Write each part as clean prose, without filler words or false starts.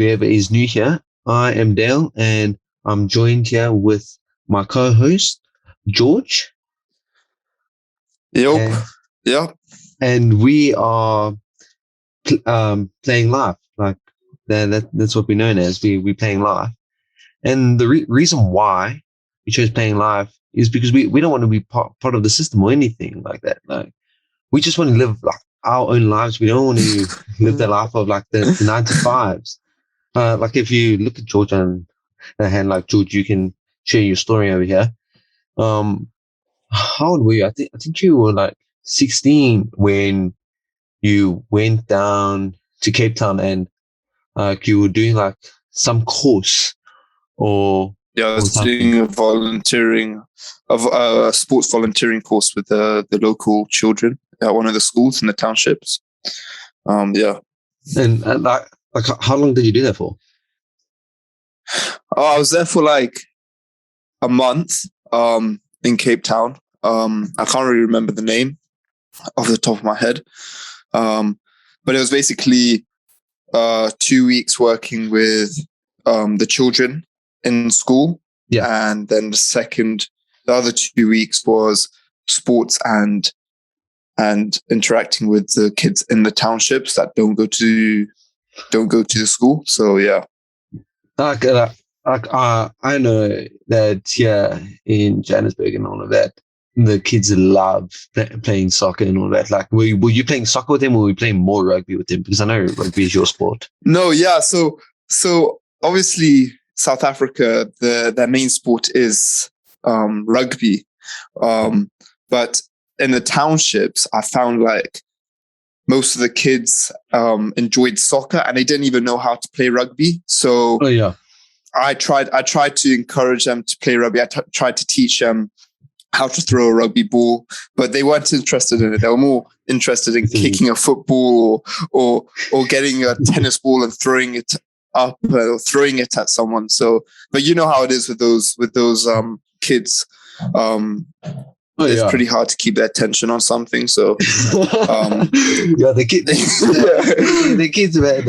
whoever is new here, I am Dale, and I'm joined here with my co-host George, Yep. and Yeah. we are playing live. Like that's what we're known as. We playing live, and the reason why we chose playing live is because we don't want to be part of the system or anything like that. Like we just want to live like our own lives. We don't want to live the life of like the 9 to 5s. Like if you look at George and hand, like George, you can share your story over here. Um, how old were you? I think you were like 16 when you went down to Cape Town and you were doing like some course or Yeah, I was something. doing a sports volunteering course with the local children at one of the schools in the townships. Yeah. And like how long did you do that for? I was there for like a month in Cape Town. I can't really remember the name off the top of my head. But it was basically 2 weeks working with the children in school. Yeah. And then the other 2 weeks was sports and interacting with the kids in the townships that don't go to the school. So yeah. Like, I know that here in Johannesburg and all of that, the kids love playing soccer and all that. Like, were you playing soccer with them, or were you playing more rugby with them? Because I know rugby is your sport. No, yeah. So obviously South Africa, their main sport is rugby. But in the townships, I found like most of the kids enjoyed soccer and they didn't even know how to play rugby. So Oh yeah, I tried to encourage them to play rugby. I tried to teach them how to throw a rugby ball, but they weren't interested in it. They were more interested in kicking a football or getting a tennis ball and throwing it up or throwing it at someone. So, but you know how it is with those kids. oh It's yeah. pretty hard to keep their attention on something. So, Yeah, the kids, man.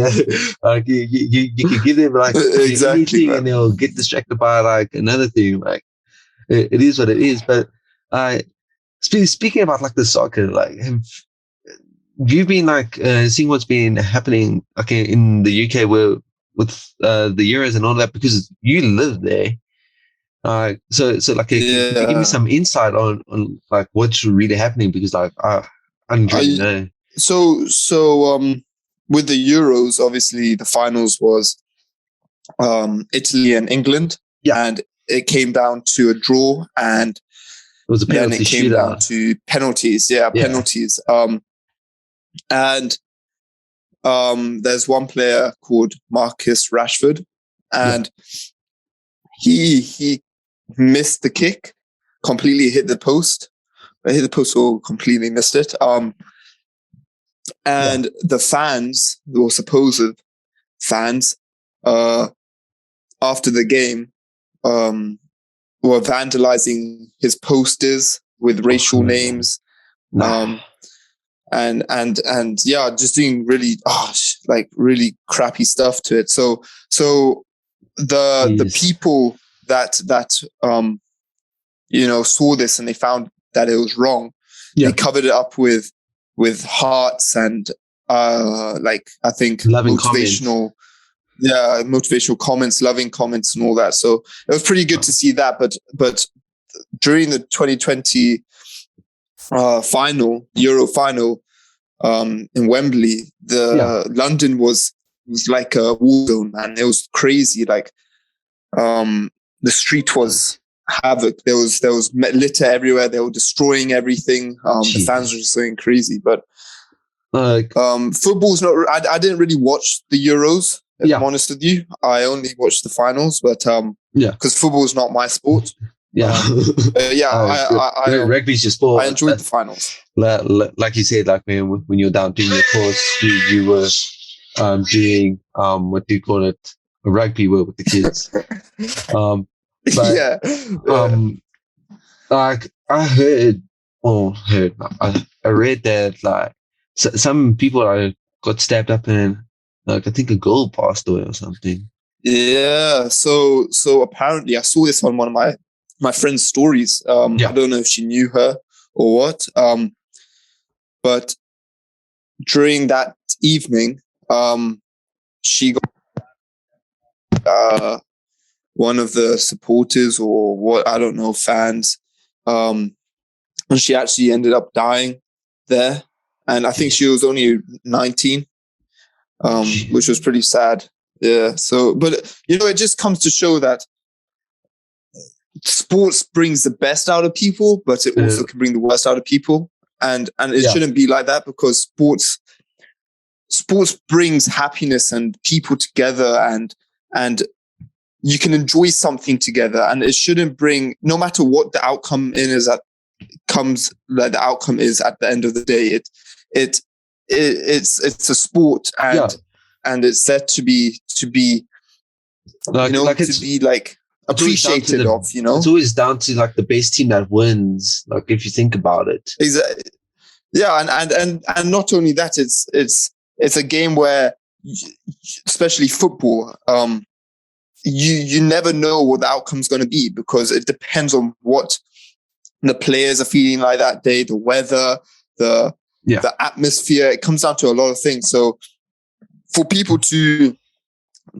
Like you can give them like exactly, anything, man. and they'll get distracted by like another thing. Like it is what it is. But I speaking about like the soccer, like have you been like seeing what's been happening okay in the UK where with the Euros and all that because you live there. So like, can you give me Yeah. some insight on like what's really happening? Because like I don't really I know. so with the Euros, obviously the finals was Italy and England, Yeah, and it came down to a draw, and it was a then penalty it came down shootout. to penalties. Yeah, Yeah, penalties. And there's one player called Marcus Rashford, yeah, and he missed the kick, completely hit the post. Hit the post or completely missed it. yeah. And the fans, or supposed fans, uh, after the game, were vandalizing his posters with racial Oh, names, nah. um, and yeah, just doing really like really crappy stuff to it. So the Jeez. people that saw this and they found that it was wrong, they Yeah, covered it up with hearts and like I think loving comments. motivational comments, loving comments and all that. So it was pretty good to see that. But during the 2020 Euro final, in Wembley, Yeah, the London was like a war zone, man. It was crazy. Like the street was havoc. There was litter everywhere. They were destroying everything. The fans were jeez. just going crazy. But Like football's not. I didn't really watch the Euros. If I'm yeah, honest with you, I only watched the finals. But yeah, because football is not my sport. yeah. Yeah, Rugby's your I sport, enjoyed but the finals. like you said, like when you're down doing your course, you were doing what do you call it, rugby work with the kids. Um, but Yeah, yeah. um, like I heard or heard, I read that like some people got stabbed up Like I think a girl passed away or something. Yeah. So apparently, I saw this on one of my friend's stories. Yeah. I don't know if she knew her or what. But during that evening, she got one of the supporters or what, I don't know, fans. And she actually ended up dying there. And I think she was only 19, which was pretty sad. Yeah. So, but it just comes to show that sports brings the best out of people, but it also can bring the worst out of people. And it shouldn't be like that, because sports brings happiness and people together, and you can enjoy something together, and it shouldn't bring, no matter what the outcome is at the outcome is at the end of the day, it's a sport, and it's set to be appreciated of. It's always down to like the best team that wins, like if you think about it. Exactly. Yeah, and not only that, it's a game where, especially football, you never know what the outcome's going to be, because it depends on what the players are feeling like that day, the weather, the atmosphere. It comes down to a lot of things. So for people to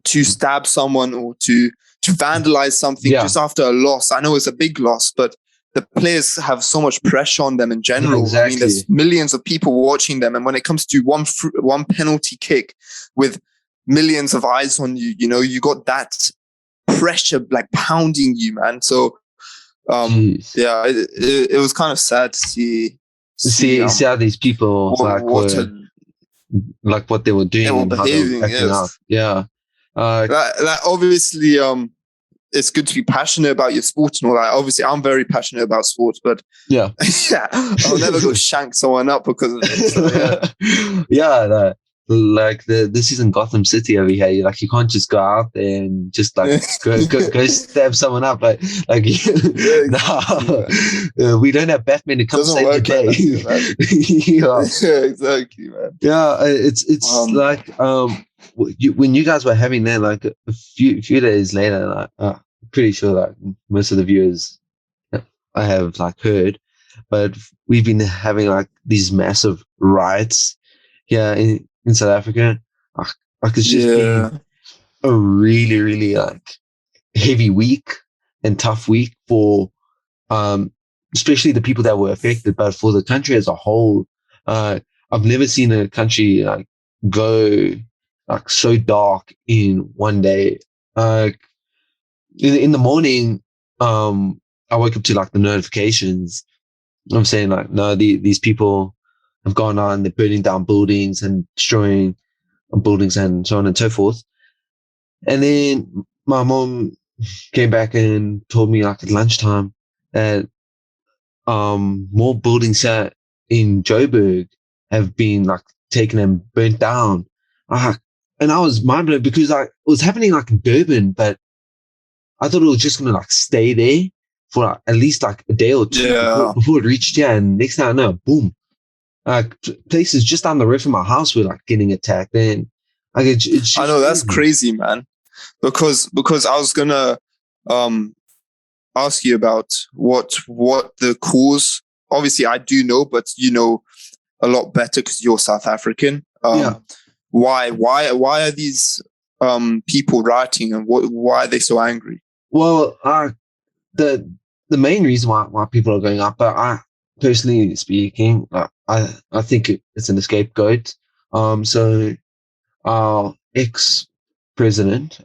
stab someone or to vandalize something just after a loss, I know it's a big loss, but the players have so much pressure on them in general. Exactly. I mean, there's millions of people watching them, and when it comes to one penalty kick with millions of eyes on you, you got that pressure like pounding you, man. So it was kind of sad to see how these people like what they were doing and behaving, how they were acting out. Yeah. Obviously, it's good to be passionate about your sport and all that. Obviously, I'm very passionate about sports, but I'll never go shank someone up because of it. So, like this isn't Gotham City over here. Like you can't just go out there and just like go stab someone up. Like no, we don't have Batman to come save the day. Exactly, man. Yeah, it's like when you guys were having that, like a few days later, like I'm pretty sure like most of the viewers I have like heard, but we've been having like these massive riots here in South Africa. Like it's just been a really, really like heavy week and tough week for especially the people that were affected, but for the country as a whole. I've never seen a country like go like so dark in one day. In the morning, I woke up to like the notifications. I'm saying like, no, these people have gone on, they're burning down buildings and destroying buildings and so on and so forth. And then my mom came back and told me like at lunchtime that more buildings in Joburg have been like taken and burnt down. And I was mind blown because like it was happening like in Durban, but I thought it was just gonna like stay there for like, at least like a day or two before it reached here. And next thing I know, boom, like places just down the road from my house were like getting attacked. And like it's I know that's crazy, man. Because I was gonna ask you about what the cause. Obviously, I do know, but you know a lot better because you're South African. Why are these people rioting, and why are they so angry? Well, the main reason why people are going up, but I personally speaking, I think it's an scapegoat. So our ex-president,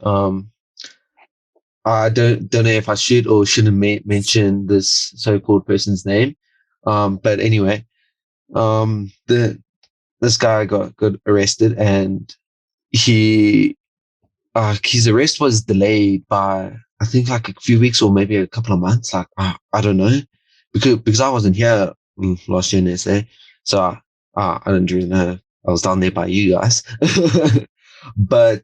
I don't know if I should or shouldn't mention this so-called person's name. But anyway, this guy got arrested, and his arrest was delayed by I think like a few weeks or maybe a couple of months. Like I don't know, because I wasn't here last year in SA, so I didn't really know. I was down there by you guys, but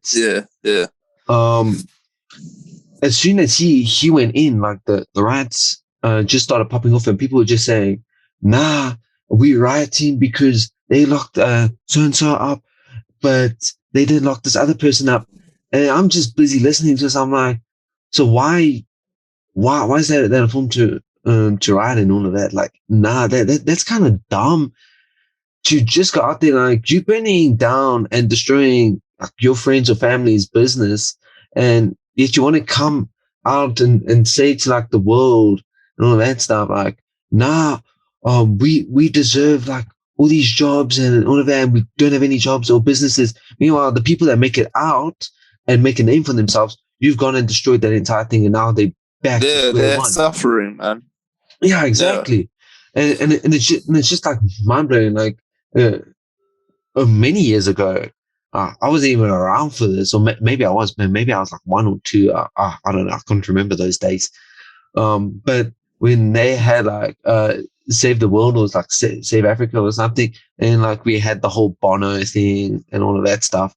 as soon as he went in, like the riots just started popping off, and people were just saying, "Nah, we're rioting because they locked so and so up." But they did lock this other person up, and I'm just busy listening to this. I'm like, so why is that a form to write and all of that? Like, nah, that's kind of dumb to just go out there like you're burning down and destroying like, your friends or family's business, and yet you want to come out and say to like the world and all of that stuff like, nah, we deserve like all these jobs and all of that, and we don't have any jobs or businesses. Meanwhile, the people that make it out and make a name for themselves, you've gone and destroyed that entire thing, and now they back to square They're one. suffering, man. Yeah, exactly. And it's just like mind blowing. Like many years ago, I wasn't even around for this, or maybe I was. Maybe I was like one or two. I don't know. I can't remember those days. But when they had like Save the World, or was like Save Africa or something, and like we had the whole Bono thing and all of that stuff.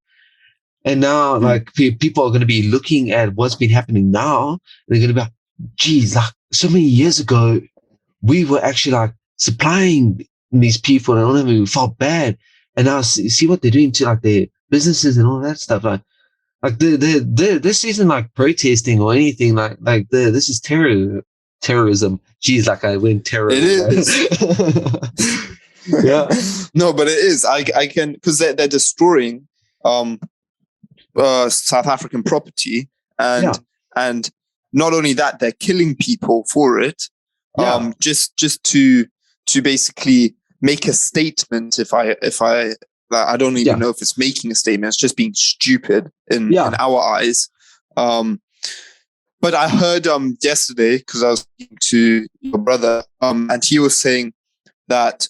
And now, like people are going to be looking at what's been happening now. And they're going to be like, geez, like so many years ago, we were actually like supplying these people and all of them. We felt bad. And now see what they're doing to like their businesses and all that stuff. Like this isn't like protesting or anything. This is terrorism. Geez, like I went terrorism. It is. Yeah. No, but it is. I can, because they're destroying South African property, and not only that, they're killing people for it. Just to basically make a statement. If I don't even know if it's making a statement, it's just being stupid in our eyes. But I heard yesterday, because I was speaking to your brother, and he was saying that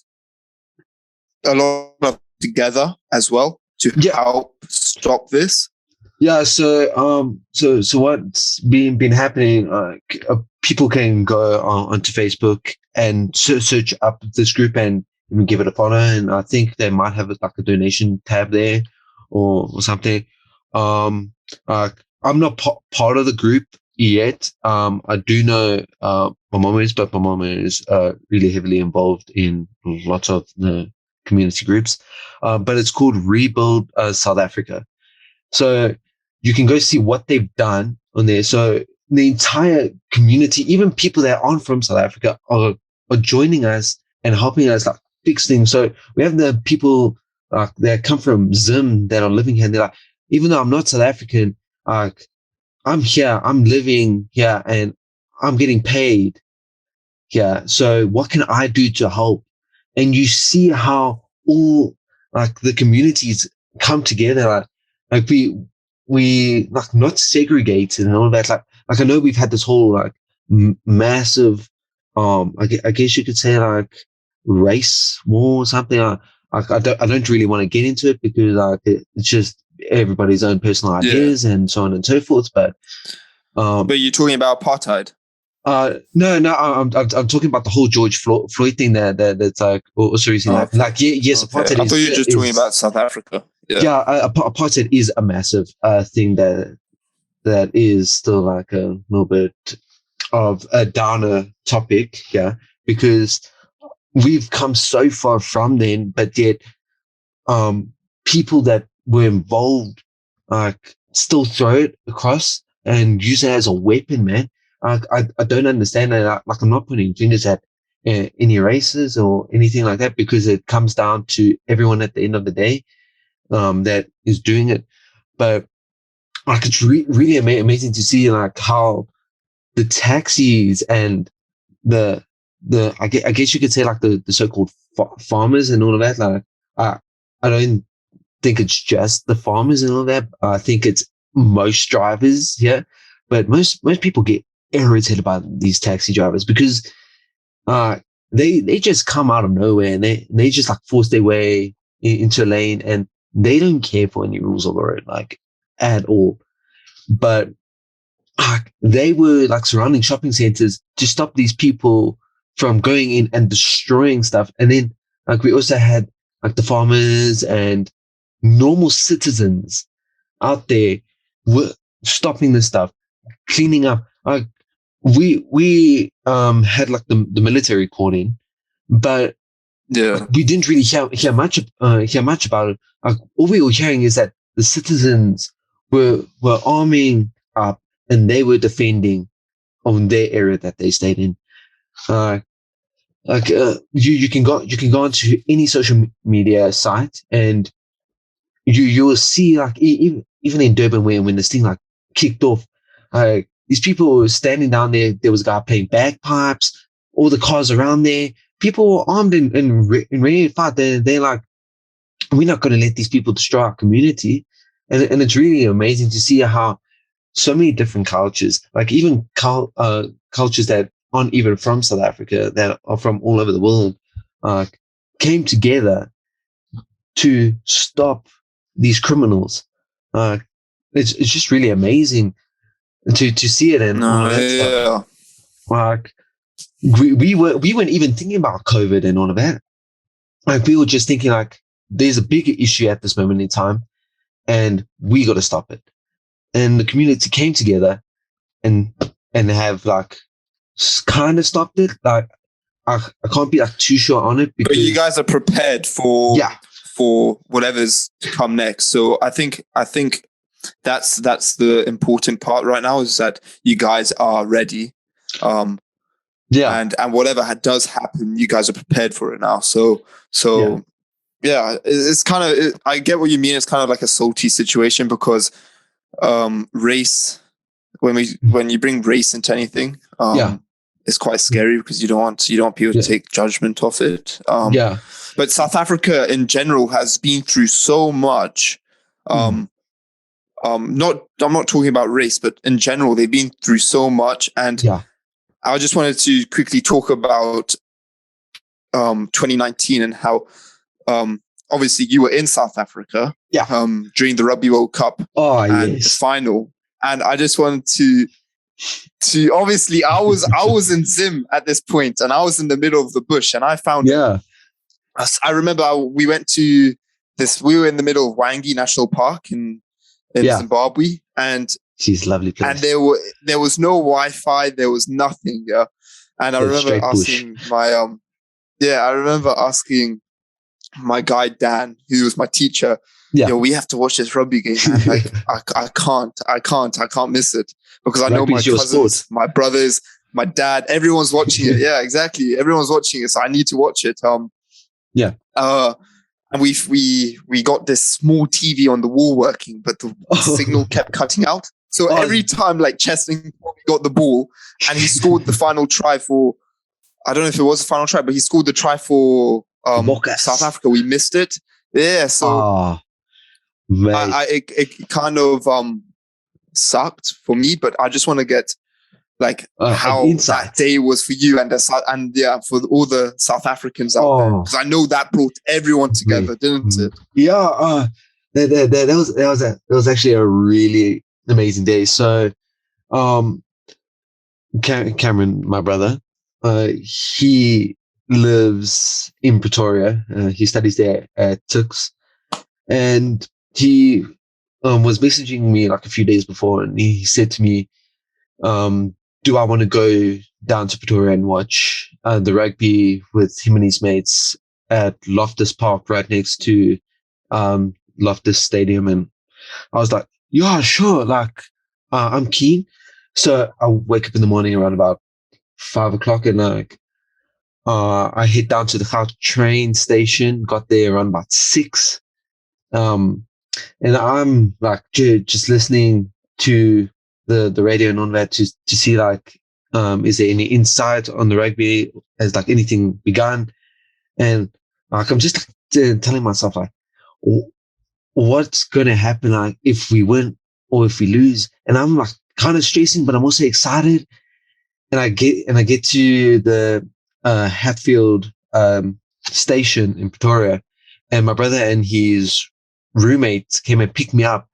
a lot of together as well to help stop this. Yeah. So what's been happening? People can go onto Facebook and search up this group and even give it a follow. And I think they might have like a donation tab there or something. I'm not part of the group yet. I do know my mom is, but my mom is really heavily involved in lots of the community groups. But it's called Rebuild South Africa. So you can go see what they've done on there. So the entire community, even people that aren't from South Africa, are joining us and helping us like fix things. So we have the people that come from Zim that are living here. And they're like, even though I'm not South African, I'm here, I'm living here, and I'm getting paid here. So what can I do to help? And you see how all like the communities come together. Like we like not segregated and all that. Like I know we've had this whole like massive, I guess you could say like race war or something. I don't really want to get into it because like it's just everybody's own personal ideas and so on and so forth. But you're talking about apartheid. No, I'm talking about the whole George Floyd thing that's like also recently. Yes, apartheid. I thought you were just talking about South Africa. Apartheid is a massive thing that is still like a little bit of a downer topic, because we've come so far from then, but yet people that were involved still throw it across and use it as a weapon, man. I don't understand that. Like I'm not pointing fingers at any races or anything like that, because it comes down to everyone at the end of the day that is doing it. But like it's really amazing to see like how the taxis and the I guess you could say like the so-called farmers and all of that. Like I don't think it's just the farmers and all that. I think it's most drivers, but most people get irritated by these taxi drivers because they just come out of nowhere and they just like force their way into a lane and they don't care for any rules of the road like at all. But they were like surrounding shopping centers to stop these people from going in and destroying stuff. And then like we also had like the farmers and normal citizens out there were stopping this stuff, cleaning up. Like we had like the military called in, but we didn't really hear much about it. Like all we were hearing is that the citizens were arming up and they were defending on their area that they stayed in. You can go onto any social media site and you will see like even in Durban when this thing like kicked off, these people were standing down there. There was a guy playing bagpipes. All the cars around there, people were armed and ready to fight. They're like, we're not going to let these people destroy our community, and it's really amazing to see how so many different cultures, like even cultures that aren't even from South Africa, that are from all over the world, came together to stop these criminals. It's just really amazing to see it. And all of that stuff. Like we weren't even thinking about COVID and all of that. Like we were just thinking like there's a bigger issue at this moment in time, and we got to stop it. And the community came together and have like kind of stopped it. Like I can't be like too sure on it, because but you guys are prepared for whatever's to come next. So I think that's the important part right now, is that you guys are ready. And whatever does happen, you guys are prepared for it now. So it's kind of, I get what you mean. It's kind of like a salty situation, because race, when you bring race into anything, it's quite scary, because you don't want people to take judgment off it. But South Africa in general has been through so much. I'm not talking about race, but in general, they've been through so much. And I just wanted to quickly talk about 2019 and how obviously you were in South Africa during the Rugby World Cup and the final. And I just wanted to obviously I was in Zim at this point, and I was in the middle of the bush, and I found I remember we went to this. We were in the middle of Wangi National Park in Zimbabwe, and she's lovely place. And there was no Wi-Fi, there was nothing. And I remember asking my guy Dan, who was my teacher, we have to watch this rugby game. And like I can't miss it, because I know my cousins, my brothers, my dad, everyone's watching it. Yeah, exactly. Everyone's watching it, so I need to watch it. And we got this small TV on the wall working, but the signal kept cutting out. So every time, like Chesney got the ball and he scored the final try for, I don't know if it was the final try, but he scored the try for South Africa. We missed it. Yeah, so it kind of sucked for me, but I just want to get like how that day was for you and for all the South Africans out there, because I know that brought everyone together, didn't it? Yeah, that was actually a really amazing day. So, Cameron, my brother, he lives in Pretoria. He studies there at Tuks, and he was messaging me like a few days before, and he said to me, do I want to go down to Pretoria and watch the rugby with him and his mates at Loftus Park, right next to Loftus Stadium? And I was like, yeah, sure. Like, I'm keen. So I wake up in the morning around about 5 o'clock, and like, I head down to the Gautrain station, got there around about 6. And I'm like, just listening to the radio and all that to see like, is there any insight on the rugby? Has like anything begun? And like, I'm just like, telling myself like, what's going to happen like if we win or if we lose? And I'm like kind of stressing, but I'm also excited. And I get to the Hatfield station in Pretoria, and my brother and his roommate came and picked me up.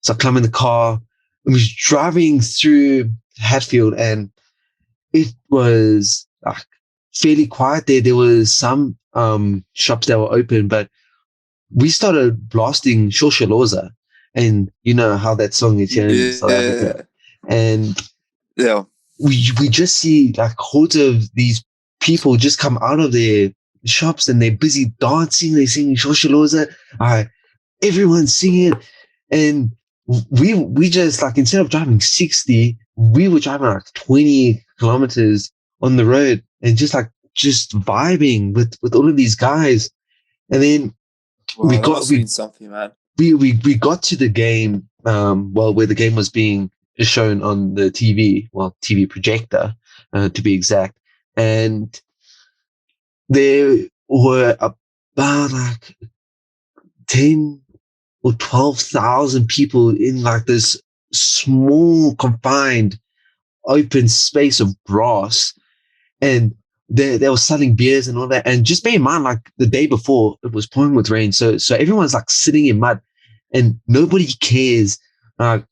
So I climb in the car. I was driving through Hatfield, and it was like fairly quiet there. There was some shops that were open, but we started blasting Shosholoza, and you know how that song is here in South Africa. And we just see like hordes of these people just come out of their shops, and they're busy dancing. They're singing Shosholoza. Everyone's singing. And we just like, instead of driving 60, we were driving like 20 kilometers on the road and just vibing with all of these guys. And then we Wow, that got must mean something, man. we got to the game, where the game was being shown on the TV, TV projector, to be exact. And there were about like 10 or 12,000 people in like this small, confined, open space of grass. And they were selling beers and all that. And just bear in mind, like the day before, it was pouring with rain. So everyone's like sitting in mud and nobody cares.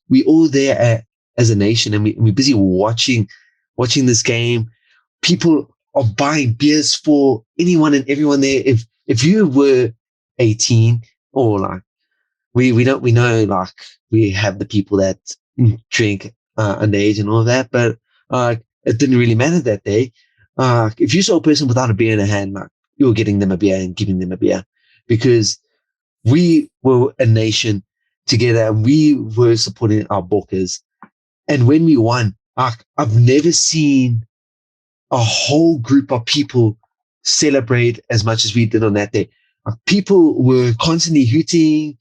We all there as a nation, and we're busy watching this game. People are buying beers for anyone and everyone there. If you were 18, or like, we know, like, we have the people that drink underage and all that, but it didn't really matter that day. If you saw a person without a beer in their hand, like, you were getting them a beer and giving them a beer, because we were a nation together and we were supporting our Bokkers. And when we won, I've never seen a whole group of people celebrate as much as we did on that day. People were constantly hooting.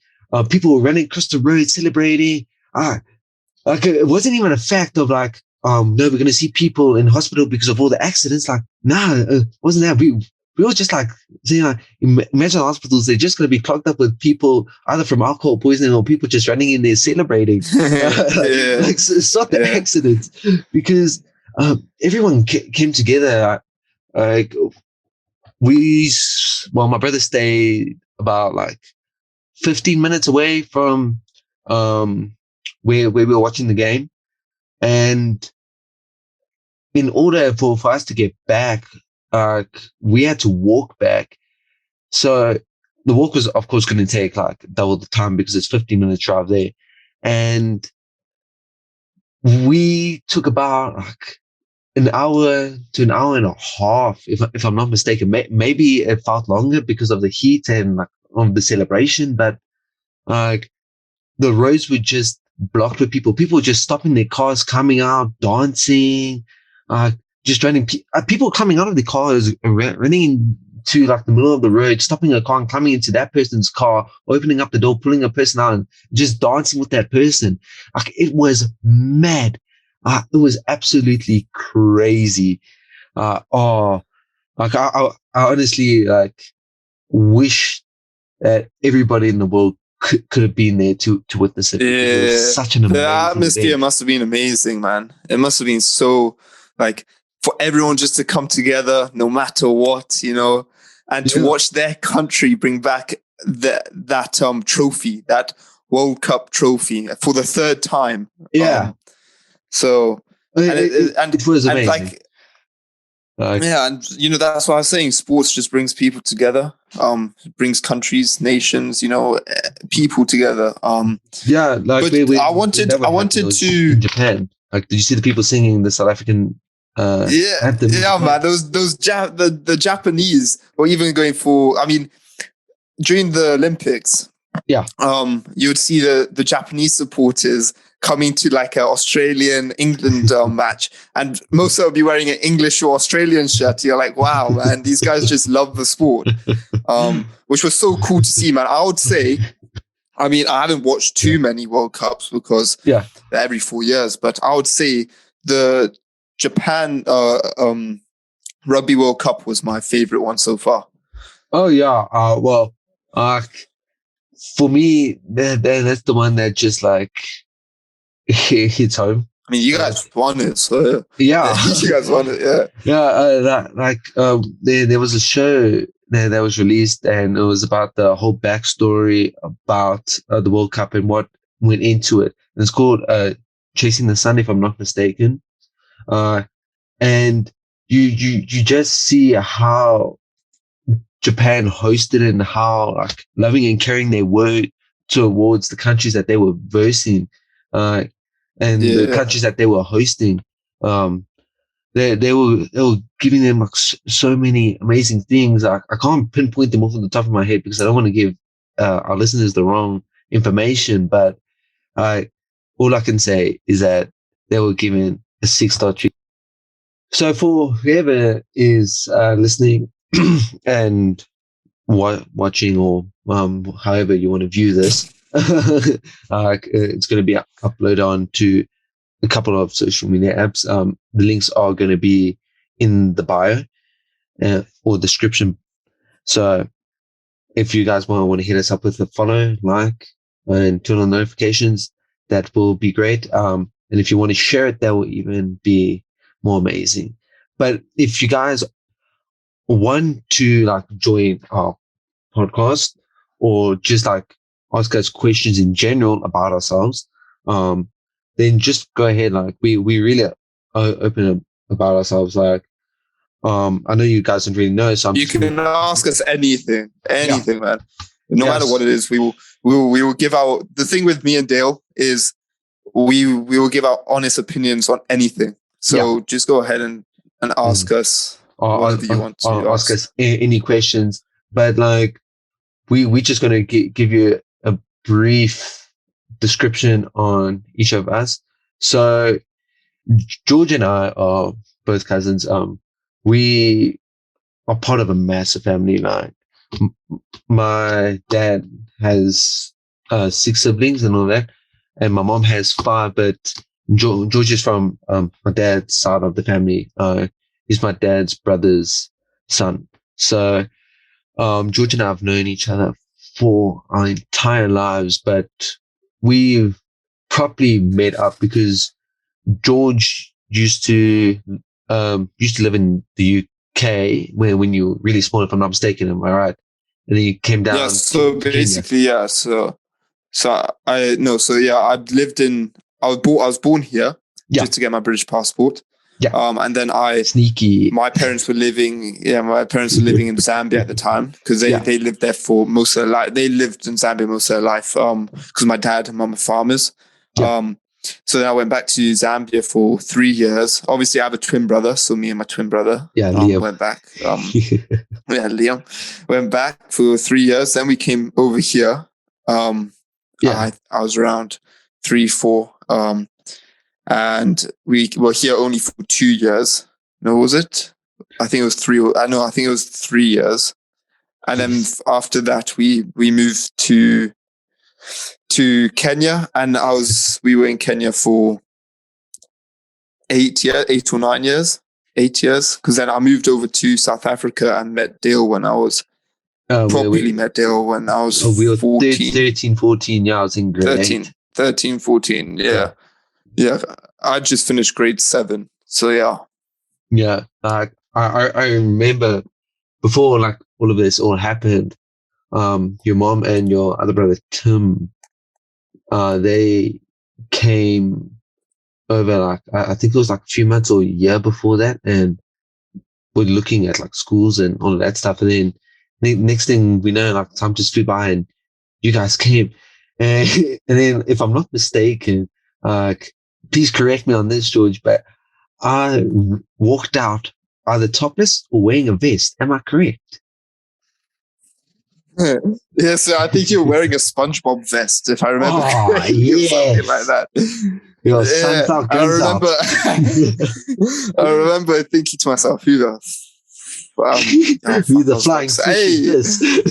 People were running across the road celebrating. Like, it wasn't even a fact of like, no, we're going to see people in hospital because of all the accidents. Like, nah, wasn't that. We were just like, imagine hospitals, they're just going to be clogged up with people either from alcohol poisoning or people just running in there celebrating. Yeah. Like, it's not the Yeah. accidents, because everyone came together. Like, my brother stayed about like 15 minutes away from where we were watching the game. And in order for us to get back, we had to walk back. So the walk was, of course, going to take like double the time because it's 15-minute drive there. And we took about like an hour to an hour and a half, if I'm not mistaken. Maybe it felt longer because of the heat and like of the celebration, but like the roads were just blocked with people. People were just stopping their cars, coming out, dancing, just running. People coming out of the cars, running into like the middle of the road, stopping a car and coming into that person's car, opening up the door, pulling a person out, and just dancing with that person. Like, it was mad. It was absolutely crazy. Like, I honestly like wish that everybody in the world could have been there to witness it. It was such an amazing The atmosphere event. must have been amazing, man. It must have been so, like, for everyone just to come together, no matter what, and to watch their country bring back that trophy, that World Cup trophy for the third time. Yeah. So it was amazing. and that's what I was saying. Sports just brings people together. Brings countries, nations, people together. Yeah, like, but I wanted to in Japan. Like, did you see the people singing the South African anthem? Yeah, man. The Japanese were even going for. I mean, during the Olympics, yeah, you would see the Japanese supporters coming to like an Australian England match, and most of them would be wearing an English or Australian shirt. You're like, wow, man, these guys just love the sport, which was so cool to see, man. I would say, I mean, I haven't watched too many World Cups because they're every 4 years, but I would say the Japan Rugby World Cup was my favorite one so far. Oh yeah, well, for me, that's the one that just like hits home. I mean, you guys won it, so yeah, you guys won it, yeah. Yeah, there was a show that was released, and it was about the whole backstory about the World Cup and what went into it. And it's called Chasing the Sun, if I'm not mistaken. And you just see how Japan hosted it and how like loving and caring they were towards the countries that they were versing, and the countries that they were hosting. They were giving them like so many amazing things. I can't pinpoint them off the top of my head because I don't want to give our listeners the wrong information. But All I can say is that they were given a 6-star treatment. So for whoever is listening and watching, or however you want to view this, it's going to be uploaded onto a couple of social media apps. The links are going to be in the bio or description. So if you guys want to hit us up with a follow, like, and turn on notifications, that will be great. And if you want to share it, that will even be more amazing. But if you guys want to like join our podcast, or just like ask us questions in general about ourselves, then just go ahead. Like we really open about ourselves. Like I know you guys don't really know, so you can ask us anything, man. No matter what it is, we will give our. The thing with me and Dale is we will give our honest opinions on anything. So just go ahead and ask us whatever you want to ask us any questions. But like we just gonna give you a brief description on each of us. So George and I are both cousins. We are part of a massive family. Like my dad has 6 siblings and all that, and my mom has 5. But George is from my dad's side of the family. He's my dad's brother's son. So George and I have known each other for our entire lives, but we've properly met up because George used to live in the UK when you were really small, if I'm not mistaken. Am I right? And then you came down. Yeah. So basically, Kenya. Yeah. So I lived in. I was born here just to get my British passport. Yeah. And then sneaky. My parents were living. Yeah, my parents were living in Zambia at the time because they lived there for most of their life. They lived in Zambia most of their life. Because my dad and mum are farmers. Yeah. So then I went back to Zambia for 3 years. Obviously, I have a twin brother, so me and my twin brother, Liam, went back. Liam went back for 3 years. Then we came over here. I was around 3, 4. And we were here only for 2 years. No, was it? I think it was 3. I think it was 3 years. And then after that, we moved to Kenya, and we were in Kenya for 8 or 9 years. 8 years, because then I moved over to South Africa and met Dale when I was met Dale when I was 14. 13, 14. Yeah, I was in grade 13, 14. Yeah. Yeah, I just finished grade 7. So yeah. Yeah, I remember before like all of this all happened, your mom and your other brother Tim, they came over like I think it was like a few months or a year before that, and we're looking at like schools and all of that stuff. And then next thing we know, like time just flew by, and you guys came, and then if I'm not mistaken, please correct me on this, George, but I walked out either topless or wearing a vest. Am I correct? Yes, I think you're wearing a SpongeBob vest, if I remember. Oh, yes. Something like that. I remember thinking to myself, who the flying fish is this?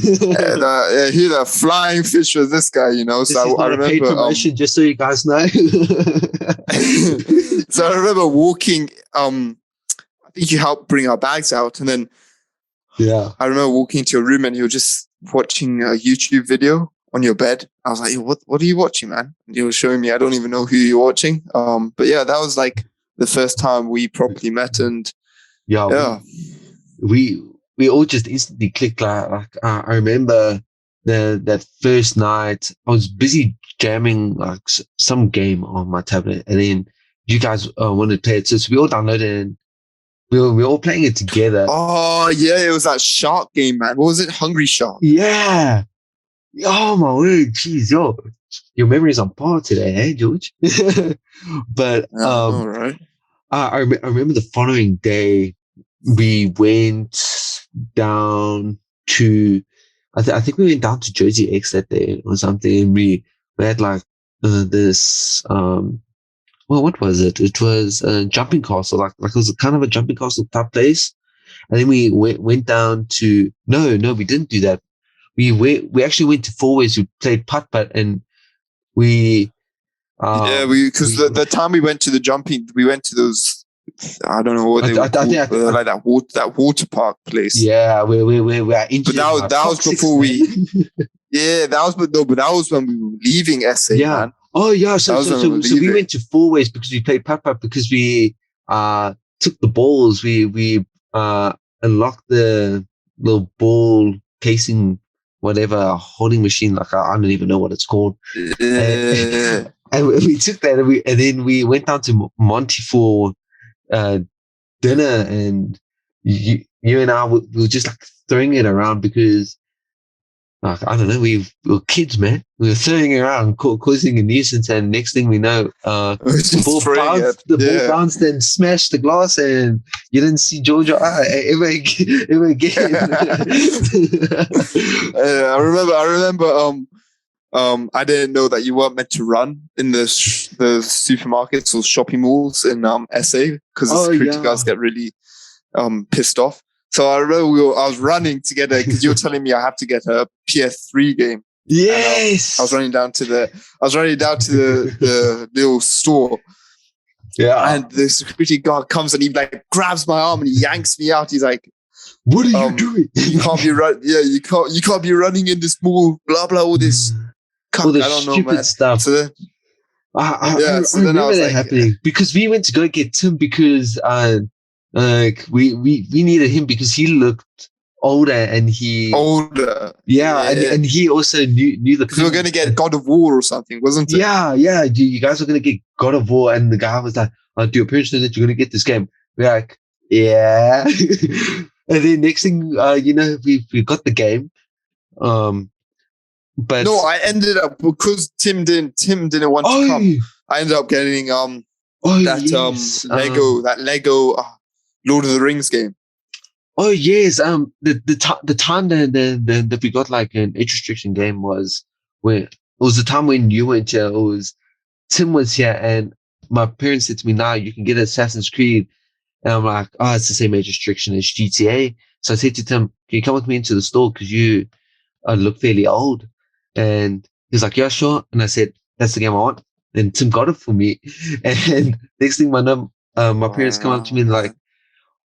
Who the flying fish was this guy, you know? This is not a paid promotion, just so you guys know. So I remember walking, I think you helped bring our bags out, and then I remember walking into your room and you were just watching a YouTube video on your bed. I was like, what are you watching, man? And you were showing me, I don't even know who you're watching. But yeah, that was like the first time we properly met, and we all just instantly clicked. Like I remember that first night I was busy jamming like some game on my tablet, and then you guys wanted to play it, so we all downloaded, and we were all playing it together. Oh yeah, it was that shark game, man. What was it? Hungry Shark. Yeah. Oh my word, jeez, your memory's on par today, hey George? But all right. I remember the following day we went down to I think we went down to Jersey X that day or something, and we had like this well, what was it? It was a jumping castle, like it was kind of a jumping castle type place. And then we went down to no, we didn't do that. We actually went to Four Ways. We played putt putt, and we because the time we went to the jumping, we went to those. I don't know what they were called, like that water park place. Yeah, we were but that was before we. Yeah, but that was when we were leaving SA. Yeah. Man. Oh yeah. So we went to Four Ways because we played putt putt because we took the balls. We unlocked the little ball casing, whatever holding machine. Like I don't even know what it's called. And we took that, and then we went down to Monty for dinner, and you and I we were just like throwing it around because I don't know, we were kids, man. We were throwing it around, causing a nuisance, and next thing we know, the ball bounced and smashed the glass, and you didn't see Georgia ever again. I remember. I didn't know that you weren't meant to run in the supermarkets or shopping malls in SA because the security guards get really pissed off. So I remember I was running to get because you were telling me I have to get a PS3 game. Yes, I was running down to the little store. Yeah, and the security guard comes and he like grabs my arm and he yanks me out. He's like, "What are you doing? You can't be you can't be running in this mall. Blah blah. All this." All the stupid stuff. So then, I remember that happening because we went to go get Tim because we needed him because he looked older and and he also knew the. Because we were going to get God of War or something, wasn't it? Yeah. You guys were going to get God of War, and the guy was like, "I'll do a parents know that you're going to get this game." We're like, "Yeah," and then next thing we got the game. But no, I ended up because Tim didn't want to come. I ended up getting Lego Lord of the Rings game. Oh yes, the time that we got like an age restriction game was when it was the time when you went here. It was Tim was here, and my parents said to me, "Now you can get Assassin's Creed," and I'm like, "Oh, it's the same age restriction as GTA." So I said to Tim, "Can you come with me into the store because you look fairly old?" And he's like, "Yeah, sure." And I said, "That's the game I want." And Tim got it for me. And next thing my parents come up to me and like,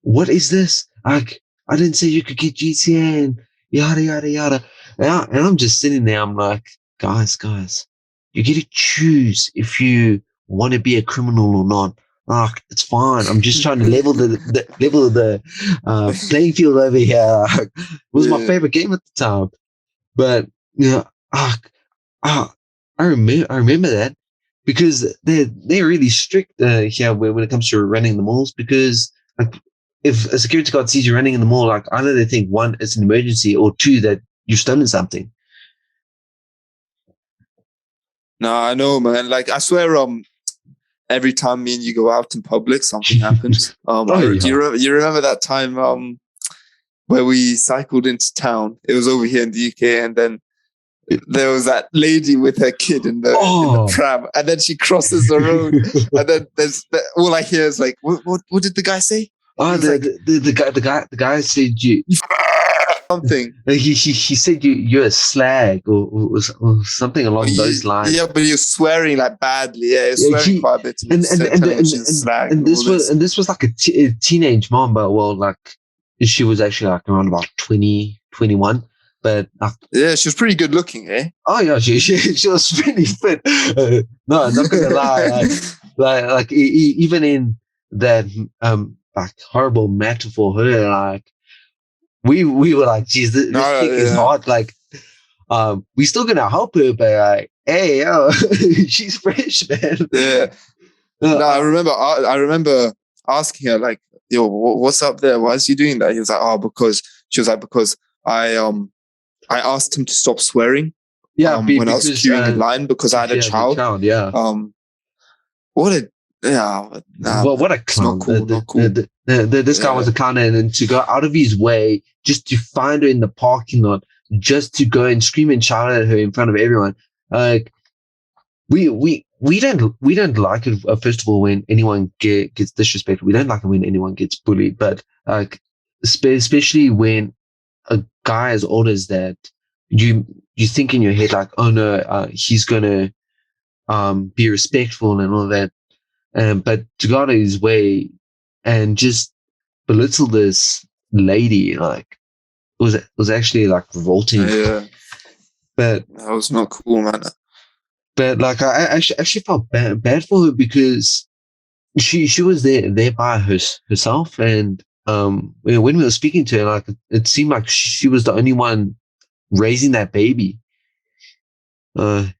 "What is this? Like, I didn't say you could get GTA and yada, yada, yada." And I'm just sitting there. I'm like, guys, you get to choose if you want to be a criminal or not. It's fine. I'm just trying to level the playing field over here. It was my favorite game at the time. But I remember that because they're really strict here when it comes to running the malls because like if a security guard sees you running in the mall, like either they think one, it's an emergency, or two, that you've stolen something. No, I know, man. Like I swear, every time me and you go out in public, something happens. Do you remember that time where we cycled into town? It was over here in the UK, and then there was that lady with her kid in the pram, and then she crosses the road, and then all I hear is like, what did the guy say? The guy said you something. He said you're a slag or something along those lines. Yeah, but he was swearing like badly. Yeah, he was swearing quite a bit. And this was like a teenage mom, but well, like she was actually like around about 20, 21. But yeah, she was pretty good looking, eh? Oh yeah, she was really fit. No, I'm not gonna lie. Like even in that like horrible matter for her, like we were like, geez, this chick is hot. Like, we still gonna help her, but like, hey, yo, she's fresh, man. Yeah. No, I remember asking her like, yo, what's up there? Why is he doing that? He was like, because I asked him to stop swearing. Yeah, when I was queuing in line because I had a child. What a clown! Not cool. This guy was a clown, and to go out of his way just to find her in the parking lot, just to go and scream and shout at her in front of everyone. Like, we don't like it. First of all, when anyone gets disrespected, we don't like it when anyone gets bullied. But like, especially when a guy as old as that, you think in your head like, oh no, he's gonna be respectful and all that. But to go out of his way and just belittle this lady, like, was actually like revolting. Yeah, But that was not cool, man. like I actually felt bad for her because she was there by herself, and when we were speaking to her, like it seemed like she was the only one raising that baby. Like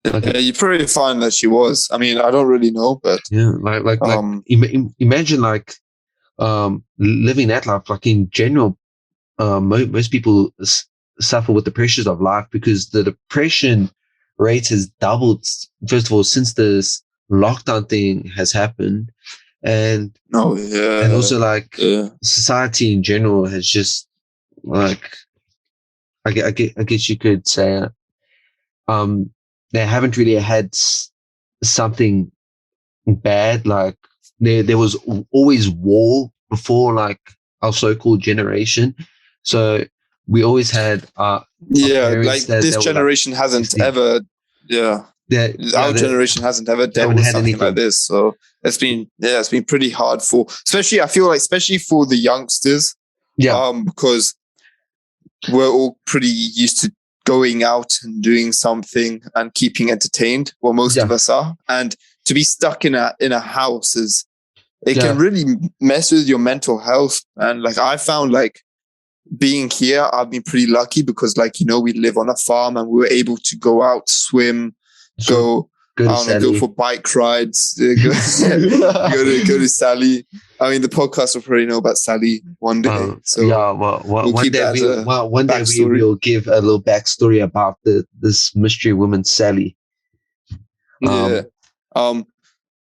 Yeah, you probably find that she was. I mean, I don't really know, but yeah, like imagine like living that life. Like in general, most people suffer with the pressures of life because the depression rate has doubled. First of all, since this lockdown thing has happened, and no, yeah, and also like yeah. society in general has just like I guess you could say um they haven't really had something bad. Like there was always war before like our so-called generation, so we always had our Yeah, parents like this that were like generation hasn't 50. ever, yeah, our They generation hasn't ever dealt haven't with had something like anything. this. So it's been pretty hard for, especially I feel like, especially for the youngsters, Yeah, because we're all pretty used to going out and doing something and keeping entertained. Well, most of yeah, us are, and to be stuck in a house is, it can yeah, really mess with your mental health. And like I found like being here, I've been pretty lucky because like, you know, we live on a farm and we were able to go out, swim, sure. go, Go I to don't know, go Sally. for bike rides, go to Sally. I mean, the podcast will probably know about Sally one day. So Yeah, well, we'll one keep day that as a one day we backstory. will give a little backstory about this mystery woman Sally. Yeah. Um,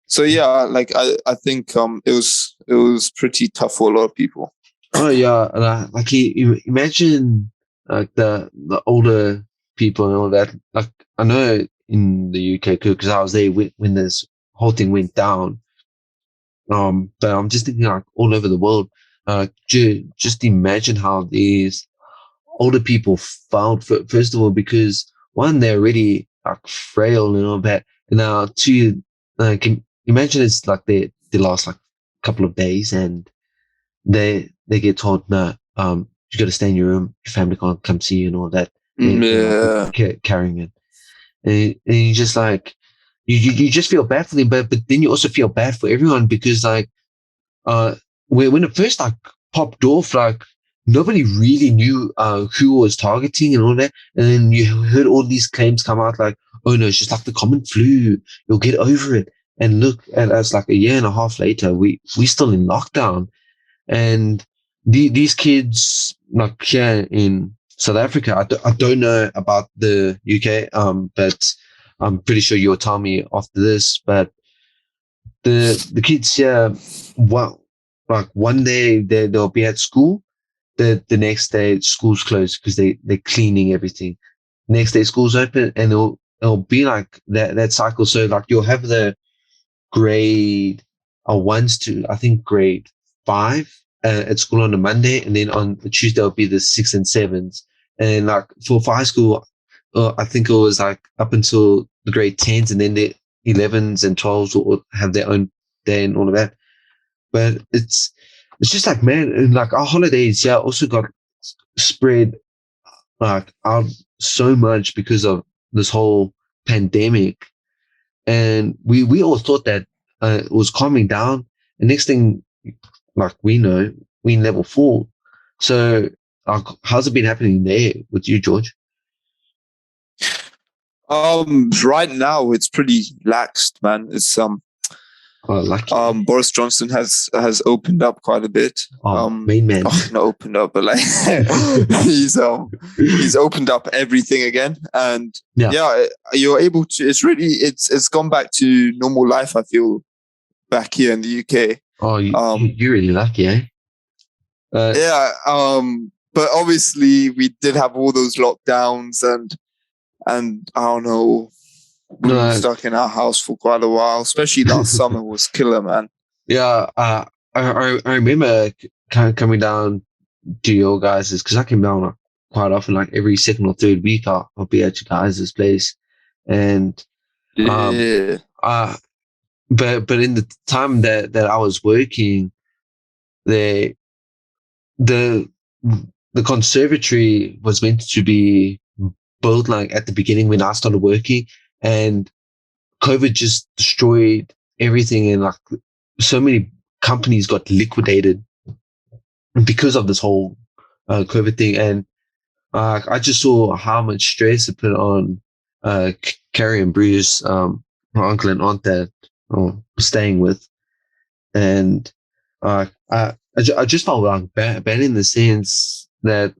so yeah, like I think it was pretty tough for a lot of people. Oh yeah, like imagine like the older people and all that. Like I know in the UK because I was there when this whole thing went down. But I'm just thinking like all over the world. Just imagine how these older people felt first of all because one they're already like frail and all that, and now two, can imagine it's like they last like a couple of days and they get told no, you got to stay in your room, your family can't come see you and all that, and like Yeah. carrying it, and you just like you just feel bad for them, but then you also feel bad for everyone because like uh when it first like popped off, like nobody really knew who was targeting and all that, and then you heard all these claims come out like, oh no, it's just like the common flu, you'll get over it. And look at us, like a year and a half later, we still in lockdown, and these kids like here in South Africa, I don't know about the UK, but I'm pretty sure you'll tell me after this, but the kids here, well, like one day they'll be at school, the next day school's closed because they're cleaning everything. Next day school's open, and it'll be like that cycle. So like you'll have the grade ones to I think grade 5 at school on a Monday, and then on the Tuesday will be the 6 and 7s, and like for high school, I think it was like up until the grade 10s, and then the 11s and 12s will have their own day and all of that. But it's just like man, and like our holidays, yeah, also got spread like out so much because of this whole pandemic, and we all thought that it was calming down. The next thing, like we know, we in level 4. So, how's it been happening there with you, George? Right now it's pretty laxed, man. It's Oh, lucky. Boris Johnson has opened up quite a bit. Main man. Not opened up, but like he's opened up everything again, and Yeah. you're able to. It's gone back to normal life. I feel back here in the UK. Oh, you're really lucky, eh? Yeah. But obviously we did have all those lockdowns and I don't know. We were No, stuck in our house for quite a while, especially last summer was killer, man. yeah, I remember coming down to your guys' because I came down quite often, like every second or third week. I'll be at your guys' place, and um, Yeah. uh, but in the time that I was working, the the the conservatory was meant to be built like at the beginning when I started working, and COVID just destroyed everything, and like so many companies got liquidated because of this whole COVID thing. And I just saw how much stress it put on Carrie and Bruce, my uncle and aunt that staying with, and I just felt like bad in the sense that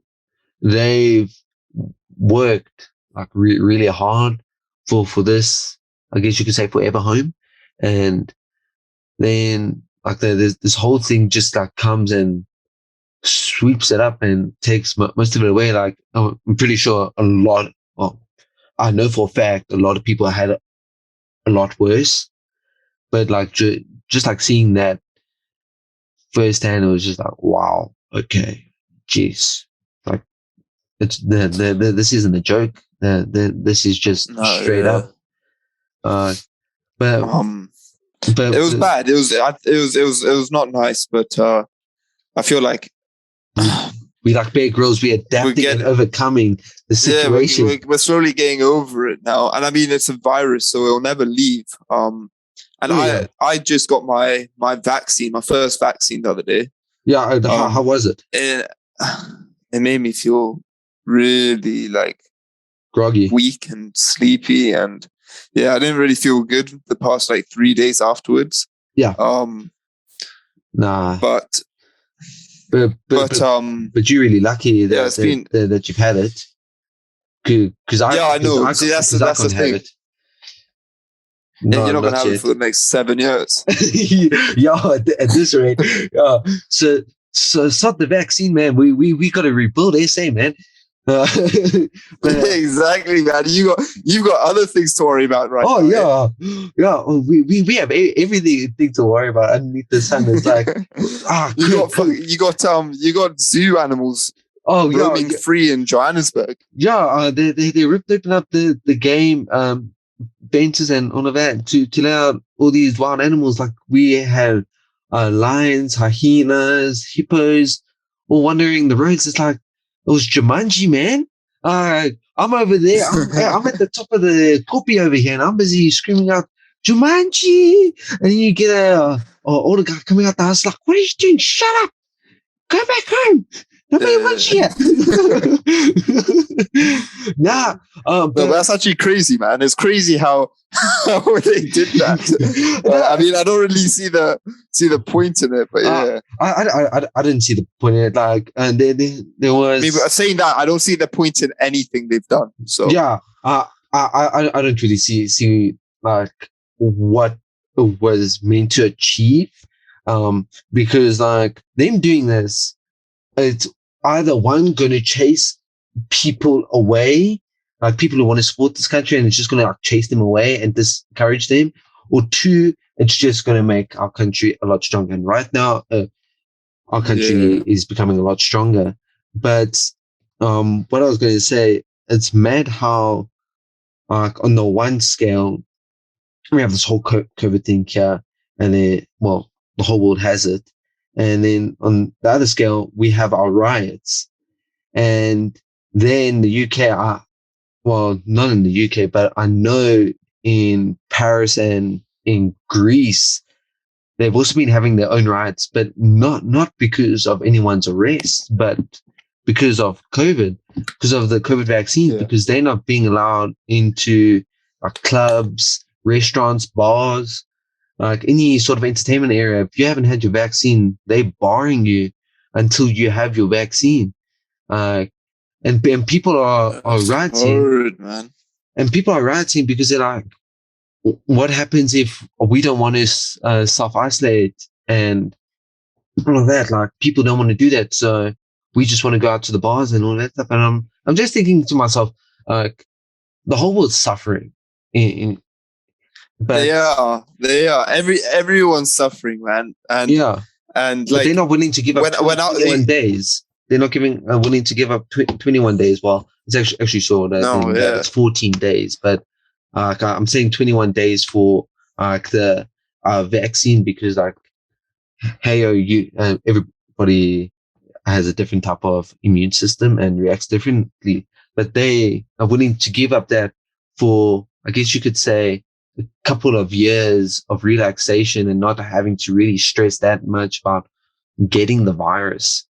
they've worked like really hard for this. I guess you could say forever home, and then like there's this whole thing just like comes and sweeps it up and takes most of it away. Like I'm pretty sure a lot. Well, I know for a fact a lot of people had a lot worse, but like just like seeing that firsthand, it was just like wow, okay, jeez, like it's the this isn't a joke. This is just No, straight yeah. up. Uh, but but It was bad. It was not nice, but I feel like we like Bear Grylls, we adapting and overcoming the situation. we're slowly getting over it now. And I mean, it's a virus, so it'll never leave. And I just got my vaccine, my first vaccine the other day. Yeah, how was it? It made me feel really like Groggy, weak and sleepy, and yeah, I didn't really feel good the past like 3 days afterwards. Yeah. Nah. But you're really lucky that that you've had it. Because I know. See, that's the thing. It. And you're not gonna have it for the next 7 years. Yeah, at this rate. Yeah. So it's not the vaccine, man. We got to rebuild SA, man. But, exactly, man. You got other things to worry about, right? Oh now, yeah. We have everything to worry about underneath the sun. It's like you got zoo animals. Oh, roaming free in Johannesburg. Yeah, they ripped open up the game fences and all of that to let out all these wild animals. Like we had lions, hyenas, hippos, all wandering the roads. It's like it was Jumanji, man. I'm over there. I'm at the top of the copy over here, and I'm busy screaming out Jumanji. And then you get all the guy coming out the house like, "What are you doing? Shut up! Go back home. Nobody wants you." Nah, but that's actually crazy, man. It's crazy how they did that. I mean, I don't really see the point in it, but yeah, I didn't see the point in it. Like, and there was. I mean, saying that, I don't see the point in anything they've done. So yeah, I don't really see like what it was meant to achieve. Because like them doing this, it's either one going to chase people away, like people who want to support this country, and it's just going to like chase them away and discourage them, or two, it's just going to make our country a lot stronger. And right now, our country is becoming a lot stronger. But what I was going to say, it's mad how, like on the one scale, we have this whole COVID thing here, and then the whole world has it. And then on the other scale, we have our riots. And then the UK, not in the UK, but I know in Paris and in Greece, they've also been having their own riots, but not because of anyone's arrest, but because of COVID, because of the COVID vaccine, because they're not being allowed into clubs, restaurants, bars, like any sort of entertainment area. If you haven't had your vaccine, they're barring you until you have your vaccine. And people are rioting, man. And people are rioting because they're like, what happens if we don't want to self-isolate and all of that? Like people don't want to do that, so we just want to go out to the bars and all that stuff. And I'm just thinking to myself, like the whole world's suffering. but They are. Everyone's suffering, man. And yeah, and but like they're not willing to give up when 21 days. They're not willing to give up 21 days. Well, it's actually shorter than that. It's 14 days, but I'm saying 21 days for the vaccine because like, hey, everybody has a different type of immune system and reacts differently, but they are willing to give up that for, I guess you could say, a couple of years of relaxation and not having to really stress that much about getting the virus.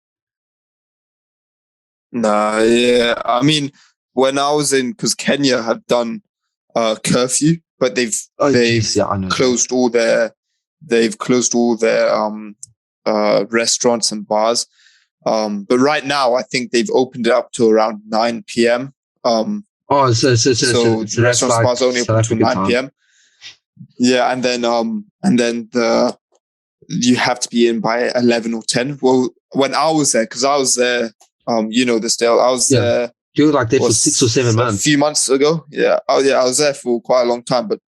Nah, yeah. I mean, when I was because Kenya had done curfew, but they've closed all their restaurants and bars. But right now, I think they've opened it up to around 9 p.m. So the restaurants, bars only open to 9 p.m. Yeah, and then you have to be in by 11 or 10. Well, when I was there, because I was there, you know this, Dale. I was there. You were like there for 6 or 7 months. A few months ago. Yeah. Oh, yeah. I was there for quite a long time, but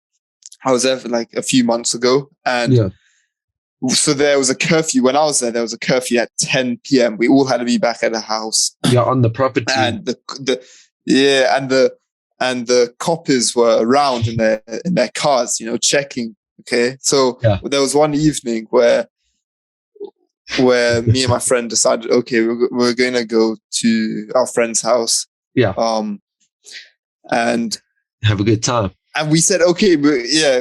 I was there for like a few months ago. And so there was a curfew. When I was there was a curfew at 10 p.m. We all had to be back at the house. Yeah, on the property. And the coppers were around in their cars, you know, checking. Okay. So there was one evening where me and my friend decided, okay, we're going to go to our friend's house. Yeah. And have a good time. And we said, okay,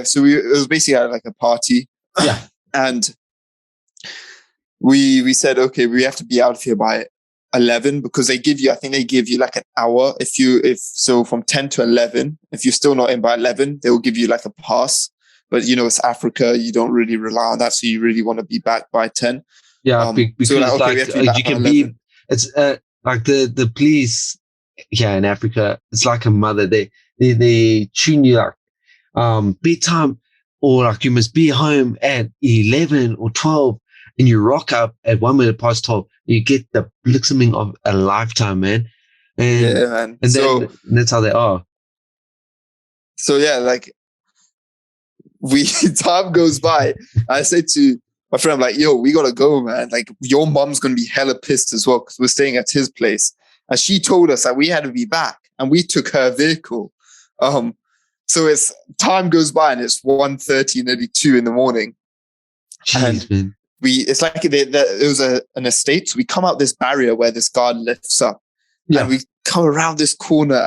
so it was basically like a party. Yeah. And we said, okay, we have to be out of here by 11 because I think they give you like an hour. So from 10 to 11, if you're still not in by 11, they will give you like a pass. But you know, it's Africa. You don't really rely on that. So you really want to be back by 10. Yeah. Because so you can be, it's like the police here in Africa, it's like a mother. They tune you like bedtime, or like you must be home at 11 or 12, and you rock up at 1 minute past 12. You get the blitzing of a lifetime, man. And man. And then that's how they are. So yeah, like time goes by. I say to my friend, I'm like, yo, we gotta go, man. Like your mom's gonna be hella pissed as well because we're staying at his place. And she told us that we had to be back, and we took her vehicle. So it's time goes by, and it's 1:30, nearly 2 in the morning. Jeez, man. It's like it was an estate. So we come out this barrier where this guard lifts up, and we come around this corner,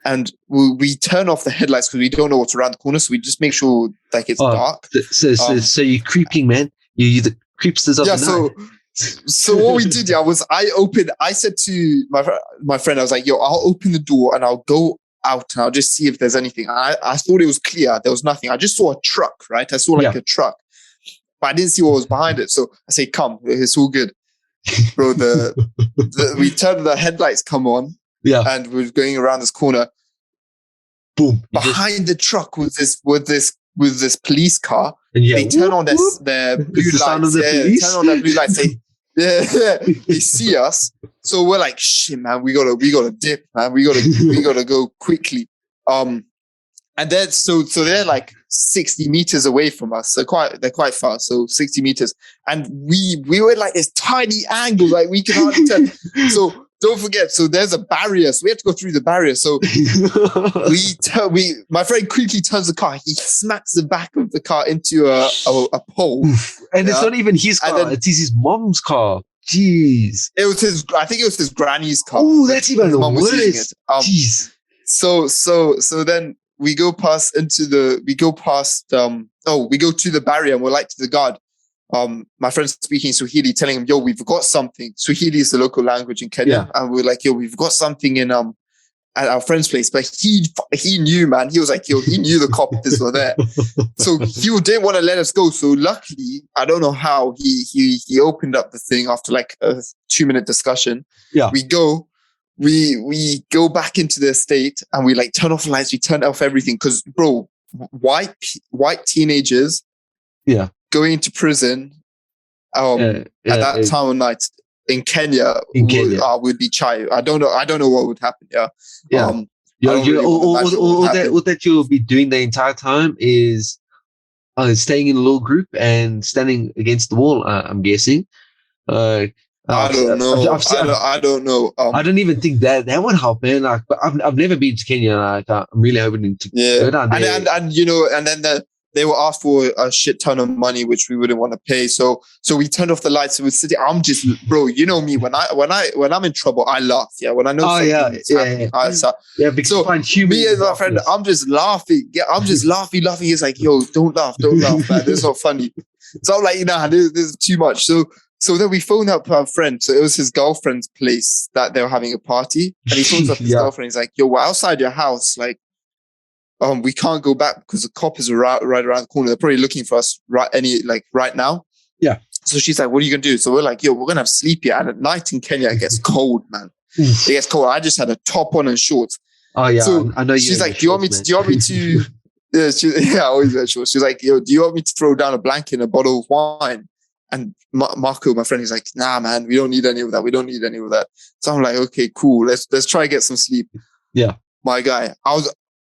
and we turn off the headlights because we don't know what's around the corner. So we just make sure like it's dark. So you're creeping, man. You're the creepsters of the night. So what we did, I said to my friend, I was like, yo, I'll open the door and I'll go out and I'll just see if there's anything. I thought it was clear. There was nothing. I just saw a truck, right? I saw like a truck, but I didn't see what was behind it. So I say, come, it's all good. Bro, we turned the headlights come on. Yeah. And we're going around this corner. Boom. Behind the truck was this police car. And they turn on their blue lights. Turn on their blue lights. They see us. So we're like, shit, man, we gotta dip, man. We gotta go quickly. And then so they're like 60 meters away from us. So they're quite far. So 60 meters. And we were like this tiny angle, like we can hardly tell. So don't forget, so there's a barrier. So we have to go through the barrier. So my friend quickly turns the car. He smacks the back of the car into a pole. And it's not even his car. It's his mom's car. Jeez. I think it was his granny's car. Oh, that's even worse. Jeez. So then we go to the barrier and we're like to the guard. My friend's speaking Swahili, telling him, yo, we've got something. Swahili is the local language in Kenya. And we're like, yo, we've got something in at our friend's place. But he knew, man. He was like, yo, he knew the coppers were there. So he didn't want to let us go. So luckily, I don't know how, he opened up the thing after like a 2-minute discussion. Yeah. We go back into the estate and we like turn off the lights, we turn off everything. Because bro, white teenagers going to prison at that time of night in Kenya would be chai. I don't know what would happen. I don't really want to imagine what would happen. all that you'll be doing the entire time is staying in a little group and standing against the wall. I'm guessing. I don't know. I don't know. I don't even think that would help, man. Like, but I've never been to Kenya. Like, I'm really hoping to go down there. And you know, and then they were asked for a shit ton of money, which we wouldn't want to pay. So we turned off the lights. So we're sitting. I'm just, bro. You know me. When I'm in trouble, I laugh. Yeah. When I know something's happening, because you find humor. Me and my friend, I'm just laughing. Yeah, I'm just laughing. He's like, yo, don't laugh, man. It's not funny. So I'm like, this is too much. So then we phoned up our friend. So it was his girlfriend's place that they were having a party. And he phones up his girlfriend. He's like, yo, we're outside your house. Like, we can't go back because the cop is right around the corner. They're probably looking for us right now. Yeah. So she's like, what are you going to do? So we're like, yo, we're going to have sleep here. And at night in Kenya, it gets cold, man. It gets cold. I just had a top on and shorts. Oh, yeah. So I know you. She's like, do you want me to? Yeah, I always wear shorts. She's like, yo, do you want me to throw down a blanket and a bottle of wine? And Marco, my friend, he's like, nah, man, we don't need any of that. So I'm like, okay, cool. Let's try to get some sleep. Yeah. My guy,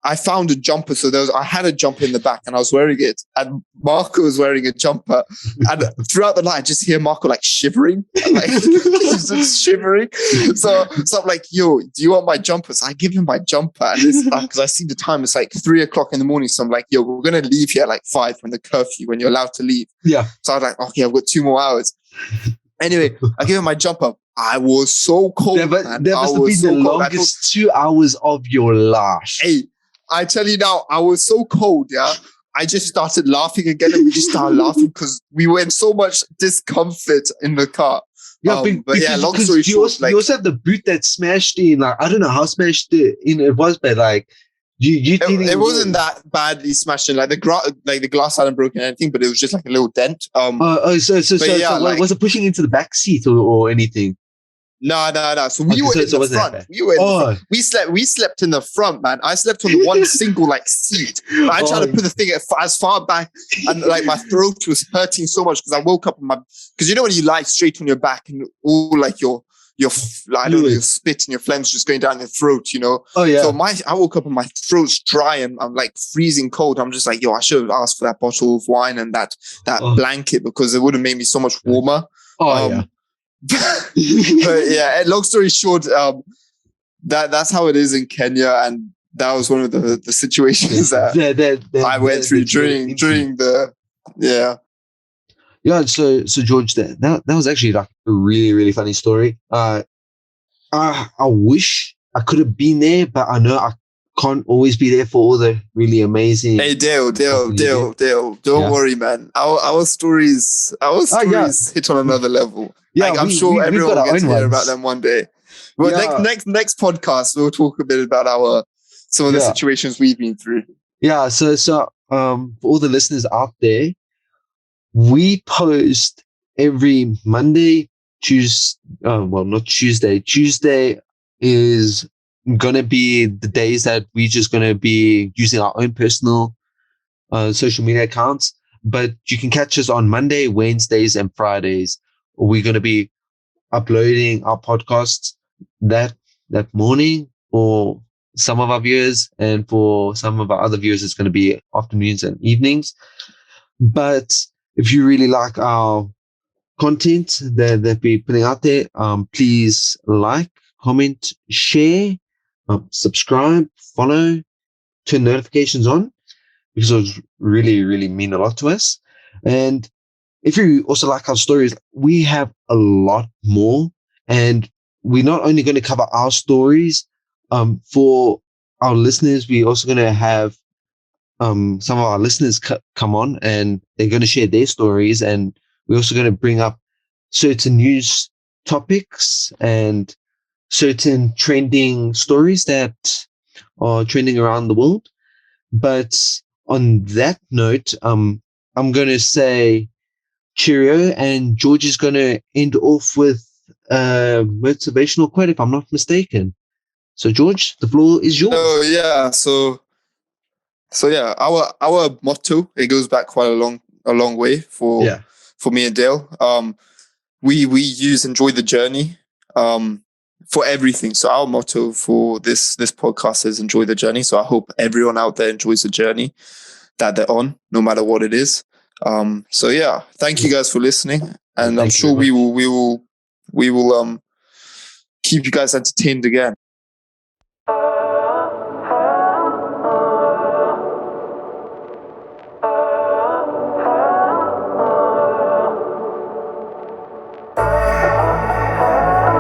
I found a jumper. So I had a jumper in the back and I was wearing it. And Marco was wearing a jumper. And throughout the night, I just hear Marco like shivering. Like, he's just shivering. So I'm like, yo, do you want my jumper? So I give him my jumper. And it's because I see the time, it's like 3:00 in the morning. So I'm like, yo, we're going to leave here at like 5 when the curfew, when you're allowed to leave. Yeah. So I was like, okay, I've got 2 more hours. Anyway, I give him my jumper. I was so cold. That must have been the longest 2 hours of your life. Hey, I tell you now, I was so cold, yeah. I just started laughing again, and we just started laughing because we were in so much discomfort in the car. Yeah, long story short, you also have the boot that smashed in. Like, I don't know how smashed it was, but like it wasn't that badly smashed in. Like the glass hadn't broken anything, but it was just like a little dent. So was it pushing into the back seat or anything? No. So we were in the front. We were in the front. We slept in the front, man. I slept on one single like seat. I tried to put the thing as far back, and like my throat was hurting so much because I woke up because you know when you lie straight on your back and all like your your spit and your phlegm's just going down your throat, you know. Oh yeah. So I woke up and my throat's dry and I'm like freezing cold. I'm just like, yo, I should have asked for that bottle of wine and that blanket because it would have made me so much warmer. Yeah. But yeah, long story short, that's how it is in Kenya, and that was one of the situations that I went through during the So George, that was actually like a really, really funny story. I wish I could have been there, but I know I can't always be there for all the really amazing. Hey Dale, don't worry, man. Our stories hit on another level. Yeah, like, I'm sure everyone will get to hear about them one day. Well, next podcast we'll talk a bit about some of the situations we've been through. Yeah, so for all the listeners out there, we post every Monday, not Tuesday. Tuesday is gonna be the days that we're just gonna be using our own personal social media accounts. But you can catch us on Monday, Wednesdays, and Fridays. We're gonna be uploading our podcasts that morning for some of our viewers, and for some of our other viewers, it's gonna be afternoons and evenings. But if you really like our content that we're putting out there, please like, comment, share, subscribe, follow, turn notifications on, because it really, really mean a lot to us. And if you also like our stories, we have a lot more, and we're not only going to cover our stories. For our listeners, we're also going to have some of our listeners come on, and they're going to share their stories, and we're also going to bring up certain news topics and certain trending stories that are trending around the world. But on that note, I'm going to say cheerio, and George is going to end off with a motivational quote, if I'm not mistaken. So George, the floor is yours. Oh yeah, so yeah, our motto, it goes back quite a long way for me and Dale. We use enjoy the journey. for everything. So our motto for this podcast is enjoy the journey. So I hope everyone out there enjoys the journey that they're on, no matter what it is. So yeah, thank you guys for listening, and I'm sure we will keep you guys entertained again.